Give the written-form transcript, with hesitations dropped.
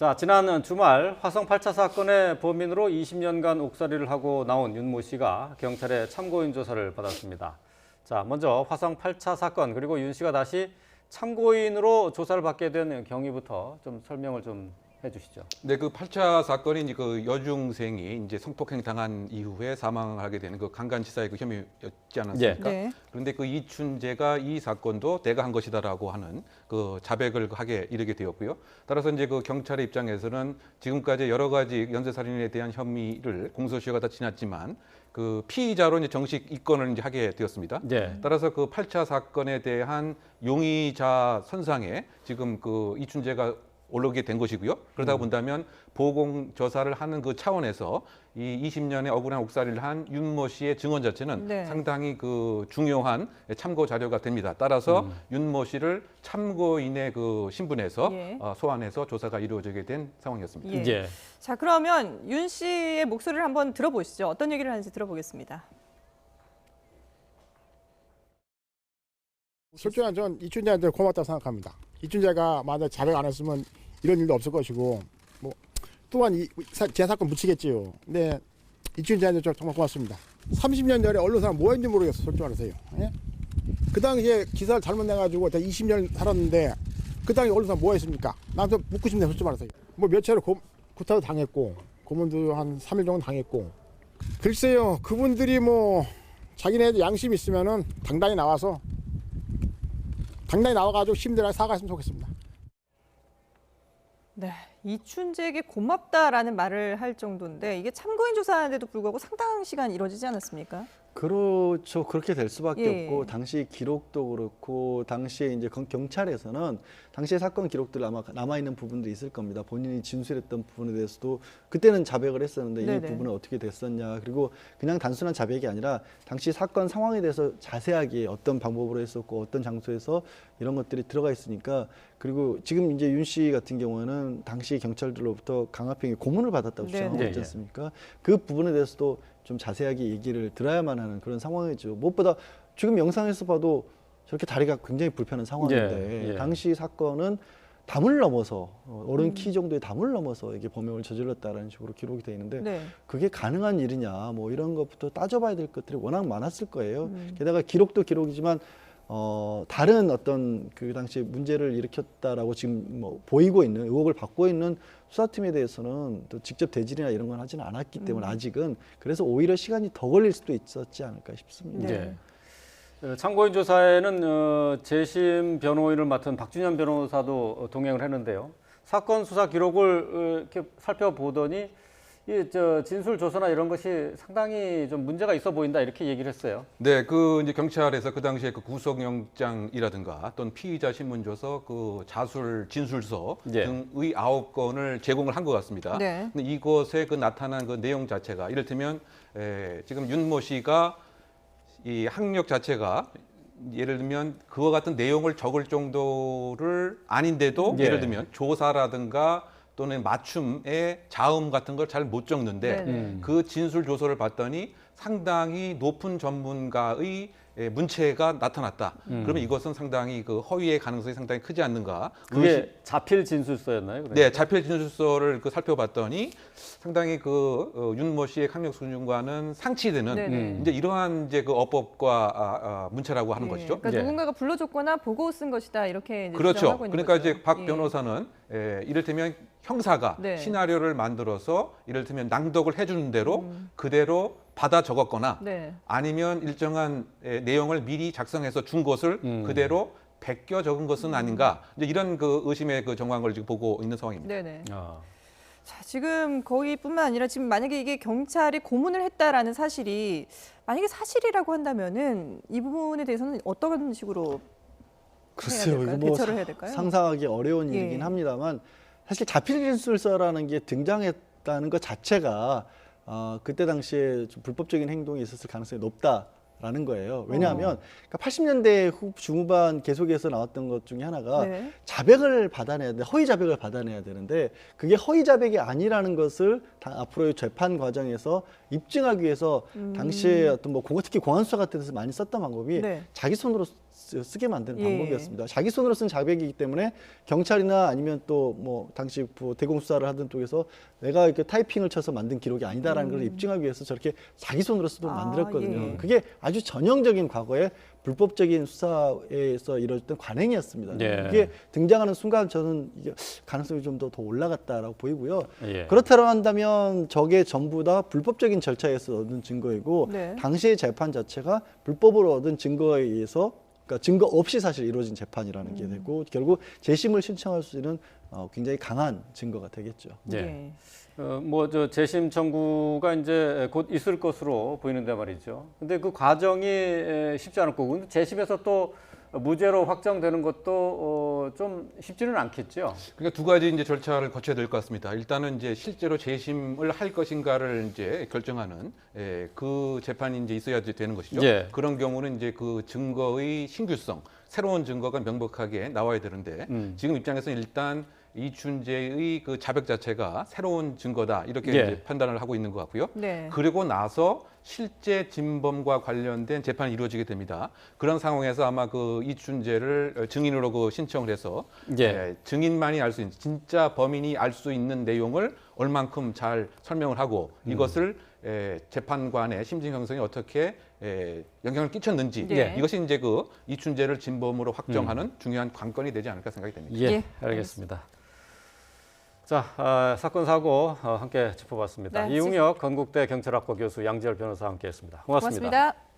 자, 지난 주말 화성 8차 사건의 범인으로 20년간 옥살이를 하고 나온 윤모 씨가 경찰의 참고인 조사를 받았습니다. 자, 먼저 화성 8차 사건 그리고 윤 씨가 다시 참고인으로 조사를 받게 된 경위부터 좀 설명을 좀 해주시죠. 네, 그 8차 사건이 이제 그 여중생이 이제 성폭행 당한 이후에 사망하게 되는 그 강간치사의 그 혐의였지 않았습니까? 네. 그런데 그 이춘재가 이 사건도 내가 한 것이다라고 하는 그 자백을 하게 이르게 되었고요. 따라서 이제 그 경찰의 입장에서는 지금까지 여러 가지 연쇄살인에 대한 혐의를 공소시효가 다 지났지만 그 피의자로 이제 정식 입건을 이제 하게 되었습니다. 네. 따라서 그 8차 사건에 대한 용의자 선상에 지금 그 이춘재가 올라오게 된 것이고요. 그러다 본다면 보공 조사를 하는 그 차원에서 이 20년의 억울한 옥살이를 한 윤모 씨의 증언 자체는 네. 상당히 그 중요한 참고 자료가 됩니다. 따라서 윤모 씨를 참고인의 그 신분에서 예. 소환해서 조사가 이루어지게 된 상황이었습니다. 예. 자, 그러면 윤 씨의 목소리를 한번 들어보시죠. 어떤 얘기를 하는지 들어보겠습니다. 솔직히 전 이춘재한테 고맙다고 생각합니다. 이춘재가 만약 자백 안 했으면 이런 일도 없을 것이고 뭐 또한 제 사건 묻히겠지요. 근데 이춘재한테 정말 고맙습니다. 30년 전에 언론사가 뭐 했는지 모르겠어. 솔직히 말해서요. 예? 그 당시에 기사를 잘못 내가지고 20년 살았는데 그 당시 언론사 뭐 했습니까? 나한테 묻고 싶네. 솔직히 말해서요. 뭐 몇 차례 구타도 당했고 고문도 한 3일 정도 당했고 글쎄요. 그분들이 뭐 자기네들 양심 있으면은 당당히 나와가지고 힘들게 사과했으면 좋겠습니다. 네, 이춘재에게 고맙다라는 말을 할 정도인데 이게 참고인 조사하는데도 불구하고 상당한 시간 이루어지지 않았습니까? 그렇죠. 그렇게 될 수밖에 예. 없고 당시 기록도 그렇고 당시에 이제 경찰에서는 당시의 사건 기록들 아마 남아 있는 부분들이 있을 겁니다. 본인이 진술했던 부분에 대해서도 그때는 자백을 했었는데 네네. 이 부분은 어떻게 됐었냐. 그리고 그냥 단순한 자백이 아니라 당시 사건 상황에 대해서 자세하게 어떤 방법으로 했었고 어떤 장소에서 이런 것들이 들어가 있으니까 그리고 지금 이제 윤 씨 같은 경우에는 당시 경찰들로부터 강압행위 고문을 받았다고 네네. 주장하고 있지 네. 않습니까? 그 부분에 대해서도 좀 자세하게 얘기를 들어야만 하는 그런 상황이죠. 무엇보다 지금 영상에서 봐도 저렇게 다리가 굉장히 불편한 상황인데 예. 당시 사건은 담을 넘어서 어른 키 정도의 담을 넘어서 이게 범행을 저질렀다라는 식으로 기록이 되어 있는데 네. 그게 가능한 일이냐 뭐 이런 것부터 따져봐야 될 것들이 워낙 많았을 거예요. 게다가 기록도 기록이지만 다른 어떤 그 당시 문제를 일으켰다라고 지금 뭐 보이고 있는 의혹을 받고 있는 수사팀에 대해서는 또 직접 대질이나 이런 건 하지는 않았기 때문에 아직은 그래서 오히려 시간이 더 걸릴 수도 있었지 않을까 싶습니다. 네. 참고인 조사에는 재심 변호인을 맡은 박준현 변호사도 동행을 했는데요. 사건 수사 기록을 이렇게 살펴보더니 진술 조서나 이런 것이 상당히 좀 문제가 있어 보인다 이렇게 얘기를 했어요. 네, 그 이제 경찰에서 그 당시에 그 구속영장이라든가 또는 피의자 신문조서, 그 자술 진술서 예. 등의 9건을 제공을 한 것 같습니다. 네. 근데 이것에 그 나타난 그 내용 자체가 이를테면 지금 윤모 씨가 이 학력 자체가 예를 들면 그와 같은 내용을 적을 정도를 아닌데도 예. 예를 들면 조사라든가 또는 맞춤의 자음 같은 걸 잘 못 적는데 네네. 그 진술 조서를 봤더니 상당히 높은 전문가의 문체가 나타났다. 그러면 이것은 상당히 그 허위의 가능성이 상당히 크지 않는가. 그게 자필 진술서였나요? 그러니까? 네, 자필 진술서를 그 살펴봤더니 상당히 그 윤모 씨의 학력 수준과는 상치되는 네네. 이제 이러한 이제 그 어법과 문체라고 하는 예. 것이죠. 그러니까 예. 누군가가 불러줬거나 보고 쓴 것이다 이렇게 이제 그렇죠. 주장하고 있는 그러니까 거죠. 이제 박 예. 변호사는 이를테면 형사가 네. 시나리오를 만들어서 이를테면 낭독을 해주는 대로 그대로 받아 적었거나 네. 아니면 일정한 내용을 미리 작성해서 준 것을 그대로 베껴 적은 것은 아닌가, 이제 이런 그 의심의 그 정황을 지금 보고 있는 상황입니다. 네네. 아. 자, 지금 거기뿐만 아니라 지금 만약에 이게 경찰이 고문을 했다라는 사실이 만약에 사실이라고 한다면은 이 부분에 대해서는 어떤 식으로 글쎄요, 될까요? 이거 뭐 대처를 해야 될까요? 상상하기 어려운 예. 일이긴 합니다만 사실 자필 진술서라는 게 등장했다는 것 자체가 그때 당시에 좀 불법적인 행동이 있었을 가능성이 높다라는 거예요. 왜냐하면 그러니까 80년대 중후반 계속해서 나왔던 것 중에 하나가 네. 자백을 받아내야 돼, 허위 자백을 받아내야 되는데 그게 허위 자백이 아니라는 것을 앞으로의 재판 과정에서 입증하기 위해서 당시에 어떤 뭐 특히 공안수사 같은 데서 많이 썼던 방법이 네. 자기 손으로 쓰게 만드는 예. 방법이었습니다. 자기 손으로 쓴 자백이기 때문에 경찰이나 아니면 또 뭐 당시 대공수사를 하던 쪽에서 내가 이렇게 타이핑을 쳐서 만든 기록이 아니다라는 걸 입증하기 위해서 저렇게 자기 손으로 쓰도록 만들었거든요. 예. 그게 아주 전형적인 과거에 불법적인 수사에서 이루어졌던 관행이었습니다. 예. 그게 등장하는 순간 저는 이게 가능성이 좀 더 올라갔다라고 보이고요. 예. 그렇다고 한다면 저게 전부 다 불법적인 절차에서 얻은 증거이고 네. 당시의 재판 자체가 불법으로 얻은 증거에 의해서 그러니까 증거 없이 사실 이루어진 재판이라는 게 되고 결국 재심을 신청할 수 있는 굉장히 강한 증거가 되겠죠. 예. 뭐 저 재심 청구가 이제 곧 있을 것으로 보이는데 말이죠. 근데 그 과정이 쉽지 않을 거고, 근데 재심에서 또 무죄로 확정되는 것도 좀 쉽지는 않겠죠. 그러니까 두 가지 이제 절차를 거쳐야 될 것 같습니다. 일단은 이제 실제로 재심을 할 것인가를 이제 결정하는 그 재판이 이제 있어야 되는 것이죠. 예. 그런 경우는 이제 그 증거의 신규성, 새로운 증거가 명백하게 나와야 되는데 지금 입장에서는 일단 이춘재의 그 자백 자체가 새로운 증거다 이렇게 예. 이제 판단을 하고 있는 것 같고요. 네. 그리고 나서 실제 진범과 관련된 재판이 이루어지게 됩니다. 그런 상황에서 아마 그 이춘재를 증인으로 그 신청을 해서 예. 증인만이 알 수 있는 진짜 범인이 알 수 있는 내용을 얼만큼 잘 설명을 하고 이것을 재판관의 심증 형성에 어떻게 영향을 끼쳤는지 네. 이것이 이제 그 이춘재를 진범으로 확정하는 중요한 관건이 되지 않을까 생각이 됩니다. 예, 예, 알겠습니다. 자, 사건 사고 함께 짚어봤습니다. 네, 이웅혁 건국대 경찰학과 교수, 양지열 변호사와 함께했습니다. 고맙습니다. 고맙습니다.